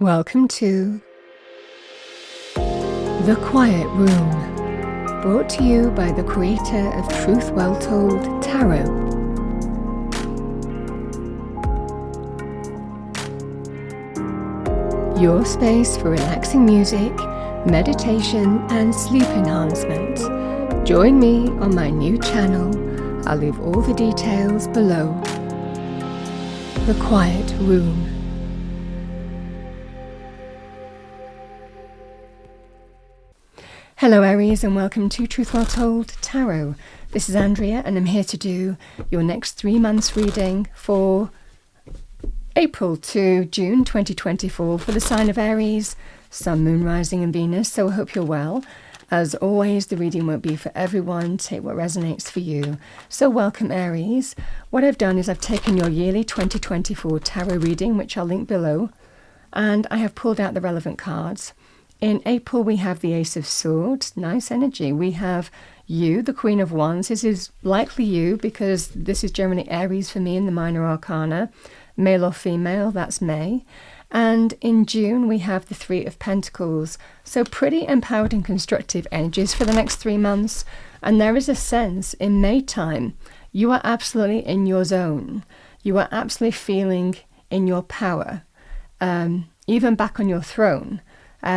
Welcome to The Quiet Room, brought to you by the creator of Truth Well Told Tarot. Your space for relaxing music, meditation and sleep enhancement. Join me on my new channel. I'll leave all the details below. The Quiet Room. Hello Aries, and welcome to Truth Well Told Tarot. This is Andrea and I'm here to do your next 3 months reading for April to June 2024 for the sign of Aries, Sun, Moon, Rising and Venus. So I hope you're well. As always, the reading won't be for everyone. Take what resonates for you. So welcome Aries. What I've done is I've taken your yearly 2024 tarot reading, which I'll link below, and I have pulled out the relevant cards. In April, we have the Ace of Swords. Nice energy. We have you, the Queen of Wands. This is likely you because this is generally Aries for me in the minor arcana. Male or female, that's May. And in June, we have the Three of Pentacles. So pretty empowered and constructive energies for the next 3 months. And there is a sense in May time, you are absolutely in your zone. You are absolutely feeling in your power, even back on your throne.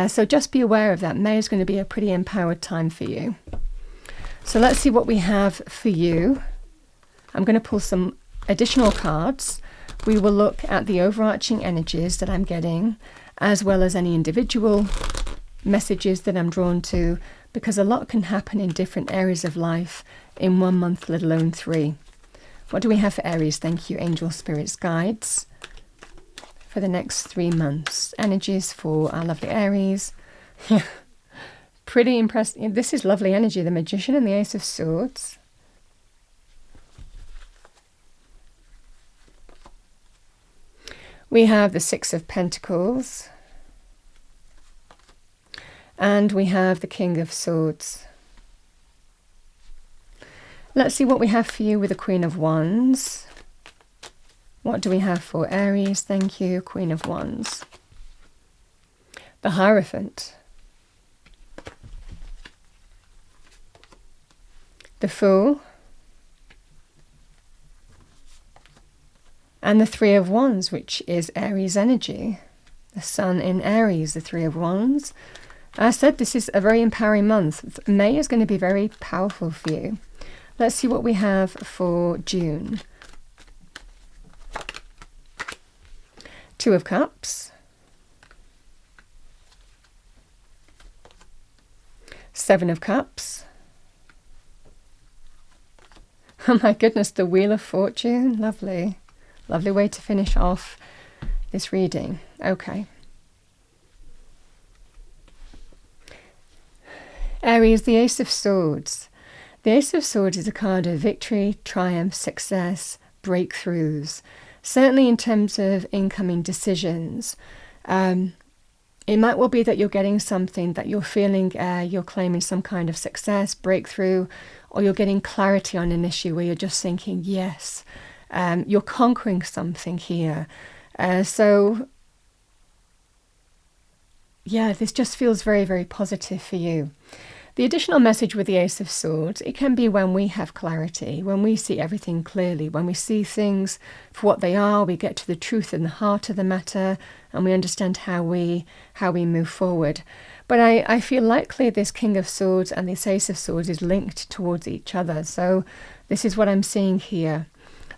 So just be aware of that. May is going to be a pretty empowered time for you. So let's see what we have for you. I'm going to pull some additional cards. We will look at the overarching energies that I'm getting, as well as any individual messages that I'm drawn to, because a lot can happen in different areas of life in 1 month, let alone 3. What do we have for Aries? Thank you, angel, spirits, guides. For the next 3 months, energies for our lovely Aries. Pretty impressive. This is lovely energy, the Magician and the Ace of Swords. We have the Six of Pentacles. And we have the King of Swords. Let's see what we have for you with the Queen of Wands. What do we have for Aries? Thank you, Queen of Wands. The Hierophant. The Fool. And the Three of Wands, which is Aries energy. The Sun in Aries, the Three of Wands. As I said, this is a very empowering month. May is going to be very powerful for you. Let's see what we have for June. Two of Cups, Seven of Cups. Oh my goodness, the Wheel of Fortune. Lovely. Lovely way to finish off this reading. Okay. Aries, the Ace of Swords. The Ace of Swords is a card of victory, triumph, success, breakthroughs. Certainly in terms of incoming decisions, it might well be that you're getting something that you're feeling, you're claiming some kind of success, breakthrough, or you're getting clarity on an issue where you're just thinking, yes, you're conquering something here. So, yeah, this just feels very, very positive for you. The additional message with the Ace of Swords, it can be when we have clarity, when we see everything clearly, when we see things for what they are, we get to the truth and the heart of the matter, and we understand how we move forward. But I feel likely this King of Swords and this Ace of Swords is linked towards each other. So this is what I'm seeing here.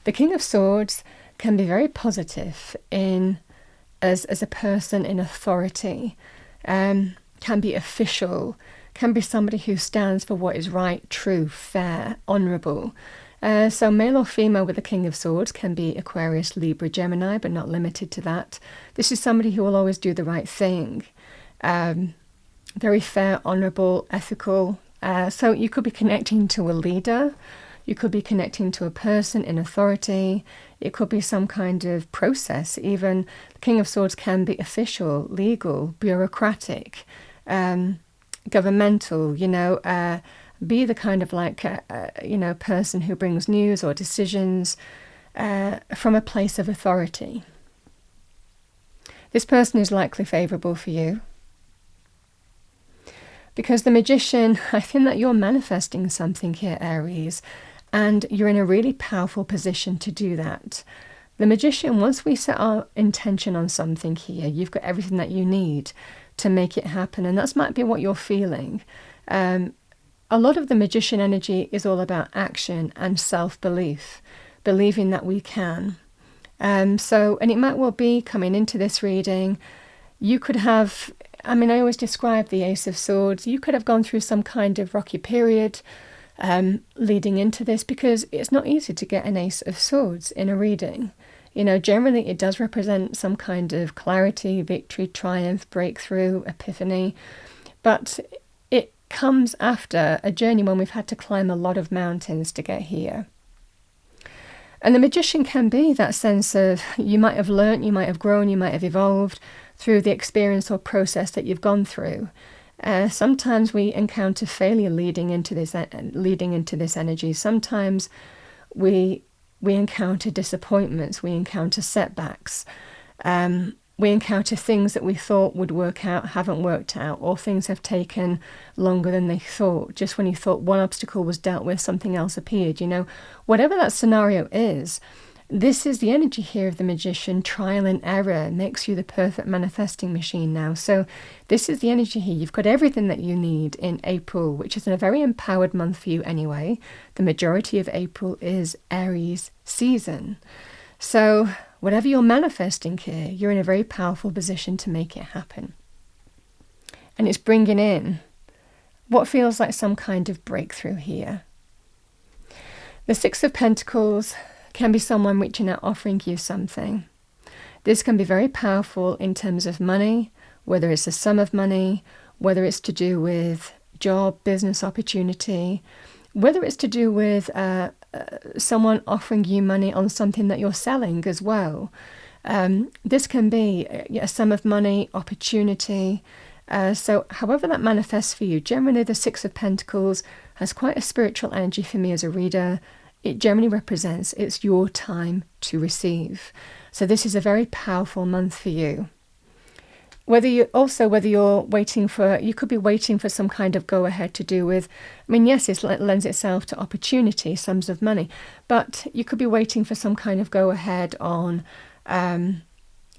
The King of Swords can be very positive as a person in authority, can be official, can be somebody who stands for what is right, true, fair, honourable. So male or female with the King of Swords can be Aquarius, Libra, Gemini, but not limited to that. This is somebody who will always do the right thing. Very fair, honourable, ethical. So you could be connecting to a leader. You could be connecting to a person in authority. It could be some kind of process. Even the King of Swords can be official, legal, bureaucratic, governmental, be the kind of like, person who brings news or decisions from a place of authority. This person is likely favourable for you. Because the Magician, I feel that you're manifesting something here, Aries, and you're in a really powerful position to do that. The Magician, once we set our intention on something here, you've got everything that you need to make it happen, and that might be what you're feeling. A lot of the Magician energy is all about action and self-belief, believing that we can. And it might well be coming into this reading, you could have, I always describe the Ace of Swords, you could have gone through some kind of rocky period leading into this, because it's not easy to get an Ace of Swords in a reading. Generally it does represent some kind of clarity, victory, triumph, breakthrough, epiphany, but it comes after a journey when we've had to climb a lot of mountains to get here. And the Magician can be that sense of, you might have learnt, you might have grown, you might have evolved through the experience or process that you've gone through. Sometimes we encounter failure leading into this energy. Sometimes we encounter disappointments, we encounter setbacks, we encounter things that we thought would work out haven't worked out, or things have taken longer than they thought. Just when you thought one obstacle was dealt with, something else appeared. Whatever that scenario is, this is the energy here of the Magician. Trial and error makes you the perfect manifesting machine now. So this is the energy here. You've got everything that you need in April, which is a very empowered month for you anyway. The majority of April is Aries season. So whatever you're manifesting here, you're in a very powerful position to make it happen. And it's bringing in what feels like some kind of breakthrough here. The Six of Pentacles can be someone reaching out, offering you something. This can be very powerful in terms of money, whether it's a sum of money, whether it's to do with job, business opportunity, whether it's to do with someone offering you money on something that you're selling as well. This can be a sum of money, opportunity. So however that manifests for you, generally the Six of Pentacles has quite a spiritual energy for me as a reader. It generally represents it's your time to receive. So this is a very powerful month for you. Whether you're waiting for, you could be waiting for some kind of go-ahead to do with, yes, it lends itself to opportunity, sums of money, but you could be waiting for some kind of go-ahead on,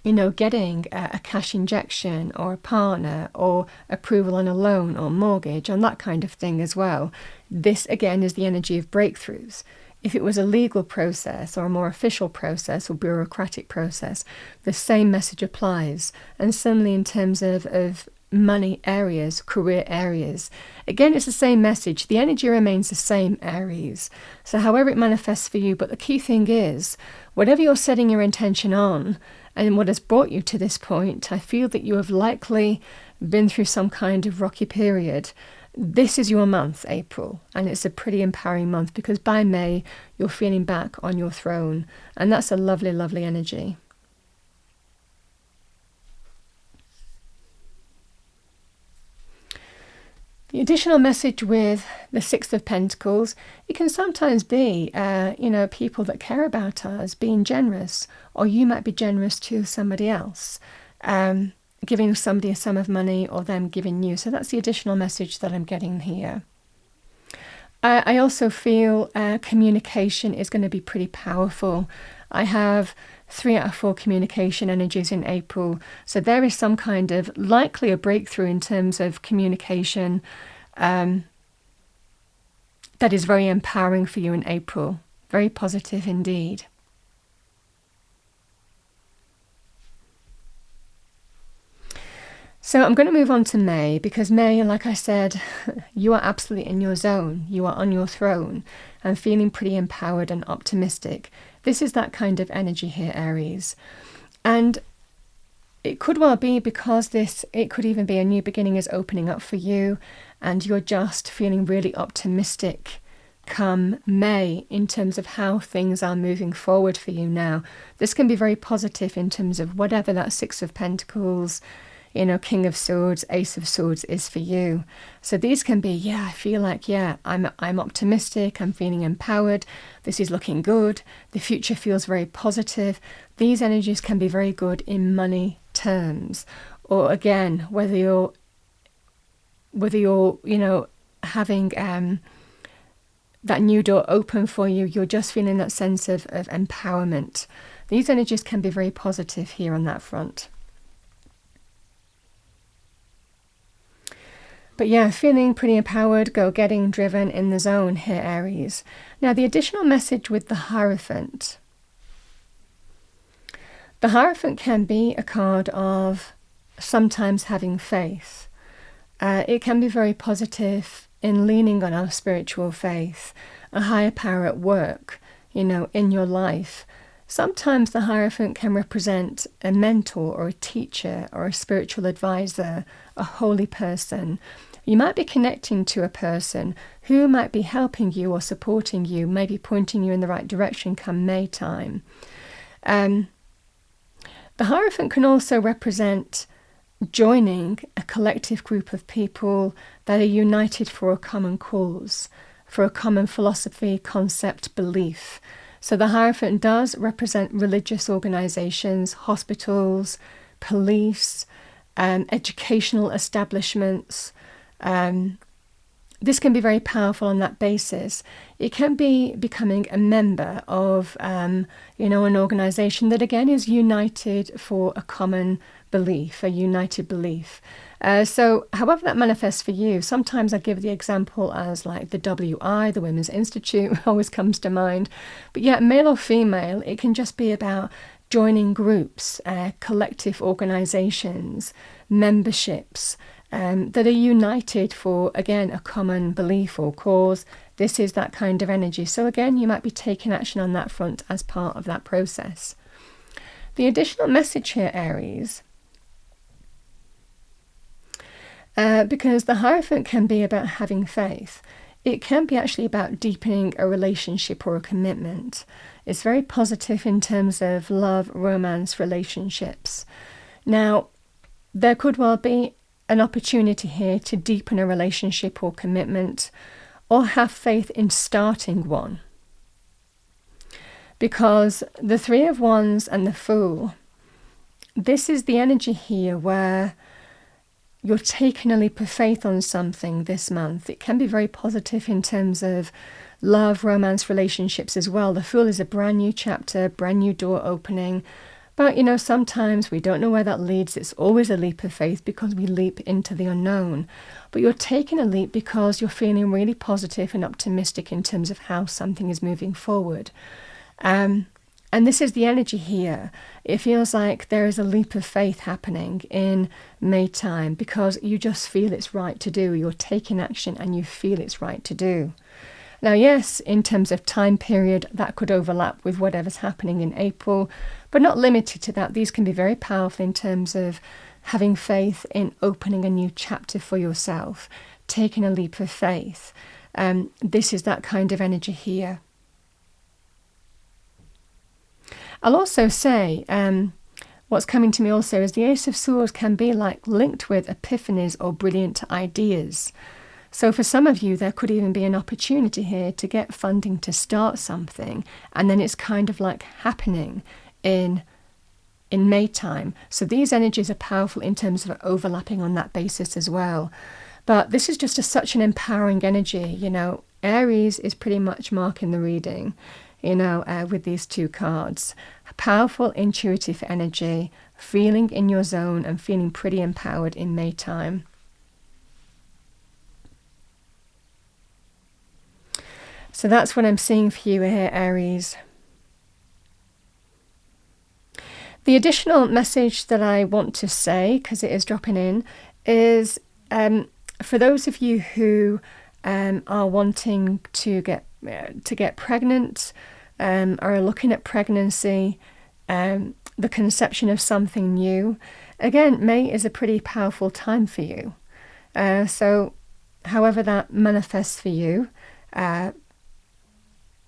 getting a cash injection or a partner or approval on a loan or mortgage, on that kind of thing as well. This, again, is the energy of breakthroughs. If it was a legal process or a more official process or bureaucratic process, the same message applies. And similarly in terms of money areas, career areas, again, it's the same message. The energy remains the same, Aries. So however it manifests for you, but the key thing is, whatever you're setting your intention on and what has brought you to this point, I feel that you have likely been through some kind of rocky period. This is your month, April, and it's a pretty empowering month, because by May you're feeling back on your throne, and that's a lovely, lovely energy. The additional message with the Six of Pentacles, it can sometimes be, people that care about us being generous, or you might be generous to somebody else. Giving somebody a sum of money or them giving you. So that's the additional message that I'm getting here. I also feel communication is going to be pretty powerful. I have 3 out of 4 communication energies in April. So there is some kind of likely a breakthrough in terms of communication that is very empowering for you in April. Very positive indeed. So I'm going to move on to May, because May, like I said, you are absolutely in your zone. You are on your throne and feeling pretty empowered and optimistic. This is that kind of energy here, Aries. And it could well be because it could even be a new beginning is opening up for you, and you're just feeling really optimistic come May in terms of how things are moving forward for you now. This can be very positive in terms of whatever that Six of Pentacles, King of Swords, Ace of Swords is for you. So these can be, I feel like, I'm optimistic, I'm feeling empowered, this is looking good, the future feels very positive. These energies can be very good in money terms, or again, whether you're having that new door open for you, you're just feeling that sense of empowerment. These energies can be very positive here on that front. But yeah, feeling pretty empowered, go-getting, driven, in the zone here, Aries. Now, the additional message with the Hierophant. The Hierophant can be a card of sometimes having faith. It can be very positive in leaning on our spiritual faith, a higher power at work, in your life. Sometimes the Hierophant can represent a mentor or a teacher or a spiritual advisor, a holy person. You might be connecting to a person who might be helping you or supporting you, maybe pointing you in the right direction come May time. The Hierophant can also represent joining a collective group of people that are united for a common cause, for a common philosophy, concept, belief. So the Hierophant does represent religious organizations, hospitals, police, educational establishments. This can be very powerful on that basis. It can be becoming a member of, an organization that again is united for a common belief, a united belief. So however that manifests for you, sometimes I give the example as like the WI, the Women's Institute, always comes to mind. But yeah, male or female, it can just be about joining groups, collective organizations, memberships, that are united for, again, a common belief or cause. This is that kind of energy. So again, you might be taking action on that front as part of that process. The additional message here, Aries, because the Hierophant can be about having faith. It can be actually about deepening a relationship or a commitment. It's very positive in terms of love, romance, relationships. Now, there could well be an opportunity here to deepen a relationship or commitment, or have faith in starting one. Because the Three of Wands and the Fool, this is the energy here where you're taking a leap of faith on something this month. It can be very positive in terms of love, romance, relationships as well. The Fool is a brand new chapter, brand new door opening. But, sometimes we don't know where that leads. It's always a leap of faith because we leap into the unknown. But you're taking a leap because you're feeling really positive and optimistic in terms of how something is moving forward. And this is the energy here. It feels like there is a leap of faith happening in May time because you just feel it's right to do. You're taking action and you feel it's right to do. Now, yes, in terms of time period, that could overlap with whatever's happening in April, but not limited to that. These can be very powerful in terms of having faith in opening a new chapter for yourself, taking a leap of faith. This is that kind of energy here. I'll also say, what's coming to me also is the Ace of Swords can be like linked with epiphanies or brilliant ideas. So for some of you, there could even be an opportunity here to get funding to start something, and then it's kind of like happening in May time. So these energies are powerful in terms of overlapping on that basis as well. But this is just such an empowering energy. Aries is pretty much marking the reading, with these two cards. A powerful intuitive energy, feeling in your zone and feeling pretty empowered in May time. So that's what I'm seeing for you here, Aries. The additional message that I want to say, because it is dropping in, is for those of you who are wanting to get pregnant, are looking at pregnancy, the conception of something new. Again, May is a pretty powerful time for you. So however that manifests for you,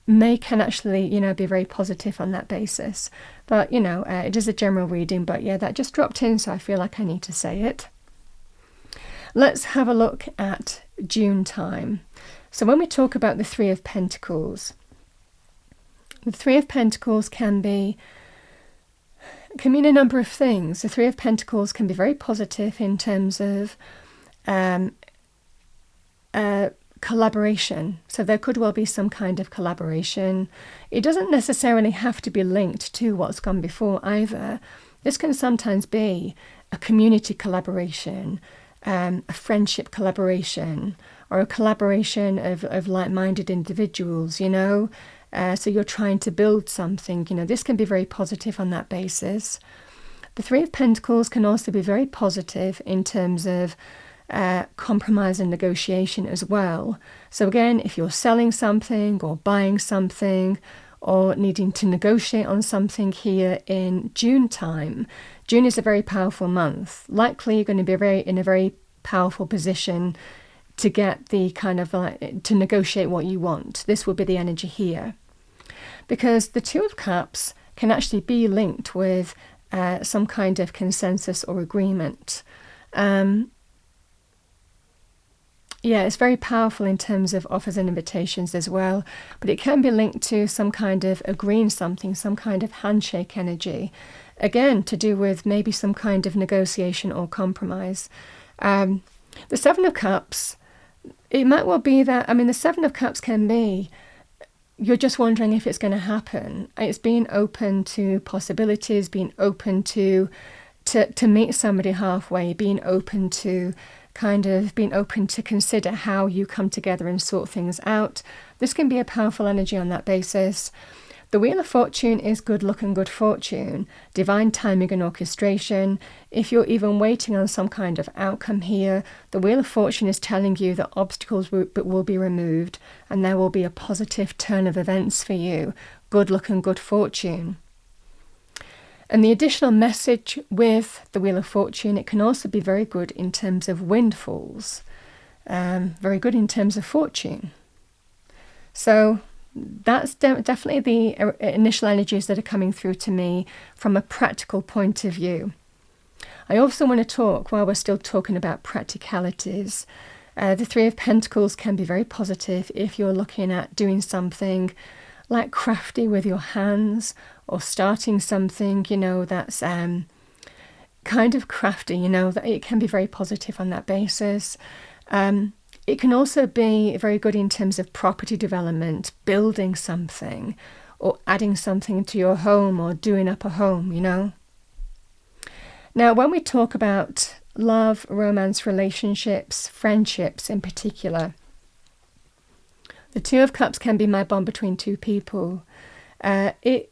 May can actually, be very positive on that basis. But, it is a general reading. But yeah, that just dropped in, so I feel like I need to say it. Let's have a look at June time. So when we talk about the Three of Pentacles, the Three of Pentacles can be can mean a number of things. The Three of Pentacles can be very positive in terms of collaboration. So there could well be some kind of collaboration. It doesn't necessarily have to be linked to what's gone before either. This can sometimes be a community collaboration, a friendship collaboration, or a collaboration of like-minded individuals, you know. So you're trying to build something, you know. This can be very positive on that basis. The Three of Pentacles can also be very positive in terms of compromise and negotiation as well. So again, if you're selling something or buying something or needing to negotiate on something here in June time, June is a very powerful month. Likely you're going to be in a very powerful position to get the kind of to negotiate what you want. This will be the energy here. Because the Two of Cups can actually be linked with some kind of consensus or agreement. Yeah, it's very powerful in terms of offers and invitations as well, but it can be linked to some kind of agreeing something, some kind of handshake energy. Again, to do with maybe some kind of negotiation or compromise. The Seven of Cups, it might well be that, I mean, the Seven of Cups can be, you're just wondering if it's going to happen. It's being open to possibilities, being open to meet somebody halfway, being open to consider how you come together and sort things out. This can be a powerful energy on that basis. The Wheel of Fortune is good luck and good fortune, divine timing and orchestration. If you're even waiting on some kind of outcome here, the Wheel of Fortune is telling you that obstacles will be removed and there will be a positive turn of events for you. Good luck and good fortune. And the additional message with the Wheel of Fortune, it can also be very good in terms of windfalls, very good in terms of fortune. So that's definitely the initial energies that are coming through to me from a practical point of view. I also want to talk, while we're still talking about practicalities, the Three of Pentacles can be very positive if you're looking at doing something like crafty with your hands, or starting something, you know, that's kind of crafty, you know, that it can be very positive on that basis. It can also be very good in terms of property development, building something, or adding something to your home, or doing up a home, you know. Now, when we talk about love, romance, relationships, friendships in particular, the Two of Cups can be my bond between two people. It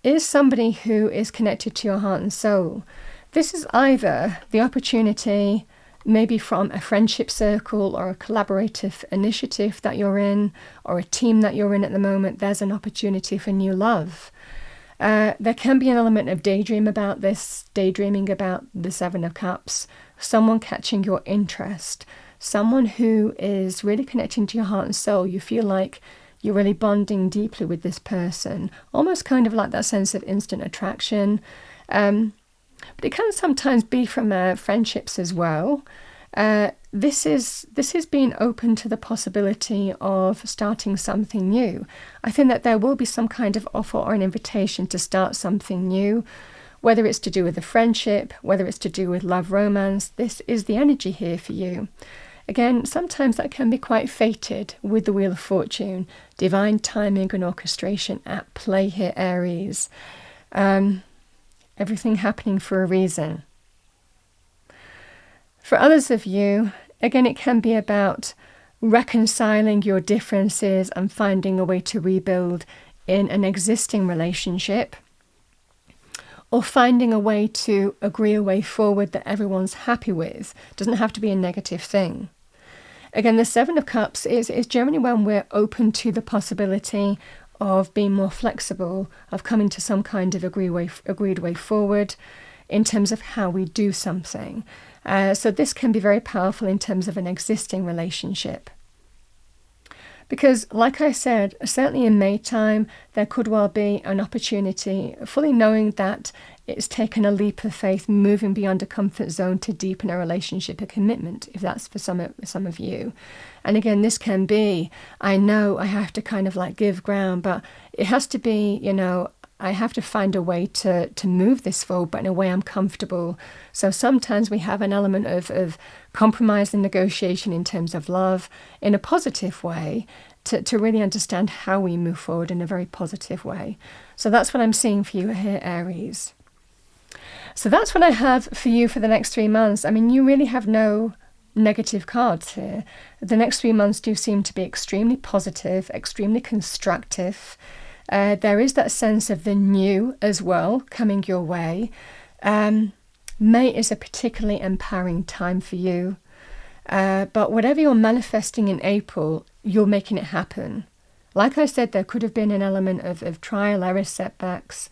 is somebody who is connected to your heart and soul. This is either the opportunity, maybe from a friendship circle or a collaborative initiative that you're in, or a team that you're in at the moment. There's an opportunity for new love. There can be an element of daydreaming about the Seven of Cups, someone catching your interest, someone who is really connecting to your heart and soul. You feel like you're really bonding deeply with this person, almost kind of like that sense of instant attraction. But it can sometimes be from friendships as well. This is being open to the possibility of starting something new. I think that there will be some kind of offer or an invitation to start something new, whether it's to do with a friendship, whether it's to do with love, romance. This is the energy here for you. Again, sometimes that can be quite fated with the Wheel of Fortune, divine timing and orchestration at play here, Aries. Everything happening for a reason. For others of you, again, it can be about reconciling your differences and finding a way to rebuild in an existing relationship, or finding a way to agree a way forward that everyone's happy with. It doesn't have to be a negative thing. Again, the Seven of Cups is generally when we're open to the possibility of being more flexible, of coming to some kind of agreed way forward in terms of how we do something. So this can be very powerful in terms of an existing relationship. Because, like I said, certainly in May time, there could well be an opportunity, fully knowing that it's taken a leap of faith, moving beyond a comfort zone to deepen a relationship, a commitment, if that's for some of you. And again, this can be, I know I have to kind of like give ground, but it has to be, you know, I have to find a way to move this forward, but in a way I'm comfortable. So sometimes we have an element of compromise and negotiation in terms of love in a positive way to really understand how we move forward in a very positive way. So that's what I'm seeing for you here, Aries. So that's what I have for you for the next 3 months. I mean, you really have no negative cards here. The next 3 months do seem to be extremely positive, extremely constructive. There is that sense of the new as well coming your way. May is a particularly empowering time for you. But whatever you're manifesting in April, you're making it happen. Like I said, there could have been an element of trial, error, setbacks,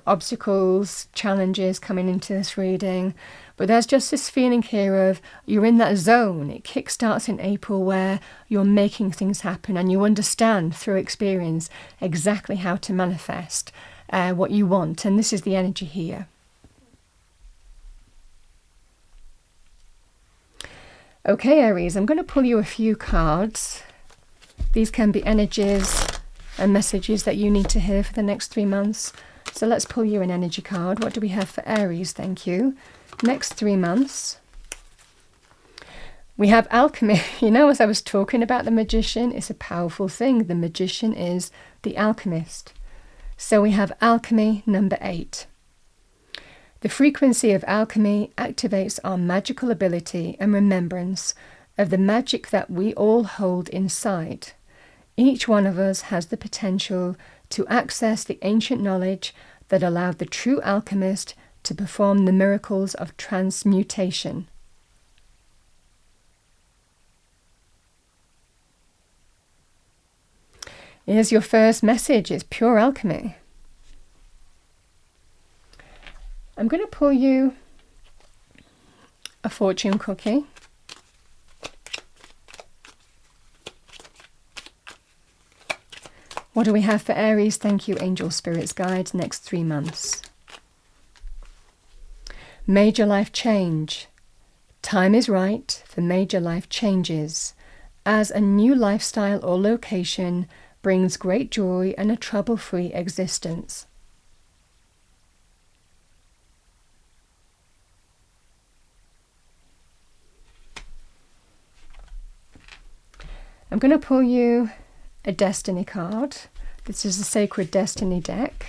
obstacles, challenges coming into this reading. But there's just this feeling here of you're in that zone. It kickstarts in April where you're making things happen and you understand through experience exactly how to manifest what you want. And this is the energy here. Okay, Aries, I'm going to pull you a few cards. These can be energies and messages that you need to hear for the next 3 months. So let's pull you an energy card. What do we have for Aries? Thank you. Next 3 months. We have alchemy. As I was talking about the magician, it's a powerful thing. The magician is the alchemist. So we have alchemy number 8. The frequency of alchemy activates our magical ability and remembrance of the magic that we all hold inside. Each one of us has the potential to access the ancient knowledge that allowed the true alchemist to perform the miracles of transmutation. Here's your first message. It's pure alchemy. I'm going to pull you a fortune cookie. What do we have for Aries? Thank you, Angel Spirits Guides, next 3 months. Major life change. Time is right for major life changes, as a new lifestyle or location brings great joy and a trouble-free existence. I'm going to pull you a destiny card. This is the Sacred Destiny deck.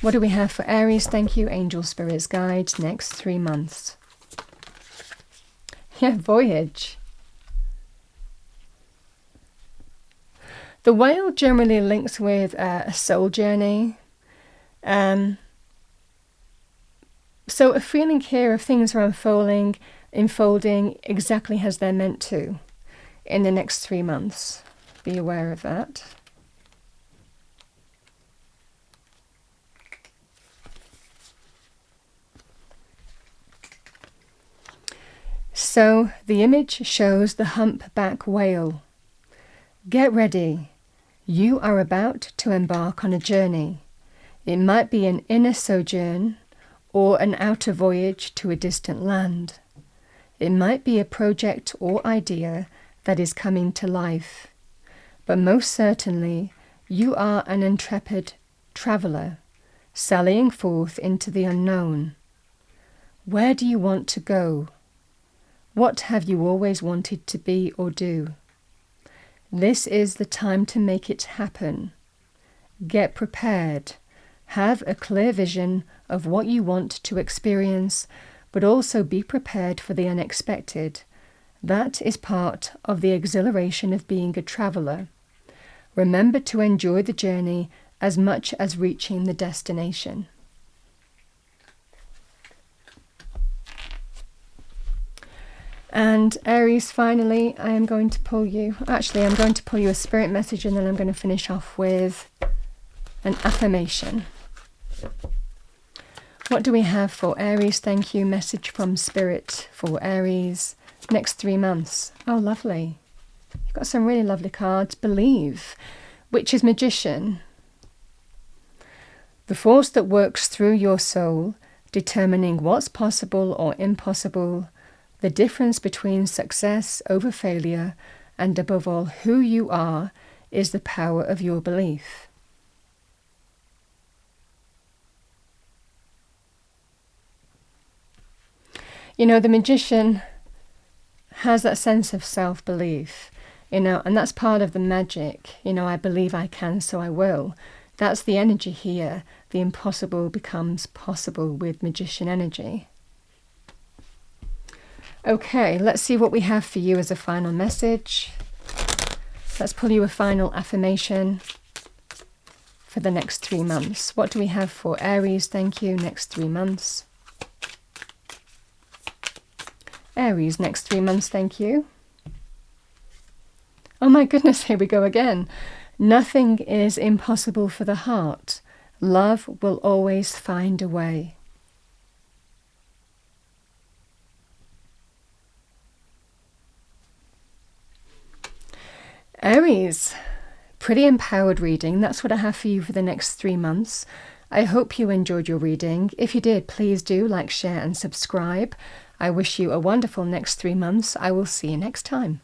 What do we have for Aries? Thank you, Angel Spirits Guides, next 3 months. Yeah, voyage. The whale generally links with a soul journey. So a feeling here of things are unfolding exactly as they're meant to in the next 3 months. Be aware of that. So the image shows the humpback whale. Get ready. You are about to embark on a journey. It might be an inner sojourn or an outer voyage to a distant land. It might be a project or idea that is coming to life. But most certainly, you are an intrepid traveller, sallying forth into the unknown. Where do you want to go? What have you always wanted to be or do? This is the time to make it happen. Get prepared. Have a clear vision of what you want to experience, but also be prepared for the unexpected. That is part of the exhilaration of being a traveller. Remember to enjoy the journey as much as reaching the destination. And Aries, finally, I'm going to pull you a spirit message, and then I'm going to finish off with an affirmation. What do we have for Aries? Thank you. Message from Spirit for Aries. Next 3 months. Oh, lovely. You've got some really lovely cards. Believe, which is magician. The force that works through your soul, determining what's possible or impossible, the difference between success over failure, and above all, who you are, is the power of your belief. You know, the magician has that sense of self-belief, you know, and that's part of the magic. You know, I believe I can, so I will. That's the energy here. The impossible becomes possible with magician energy. Okay, let's see what we have for you as a final message. Let's pull you a final affirmation for the next 3 months. What do we have for Aries? Thank you. Next 3 months. Aries, next 3 months. Thank you. Oh my goodness, here we go again. Nothing is impossible for the heart. Love will always find a way. Aries, pretty empowered reading. That's what I have for you for the next 3 months. I hope you enjoyed your reading. If you did, please do like, share and subscribe. I wish you a wonderful next 3 months. I will see you next time.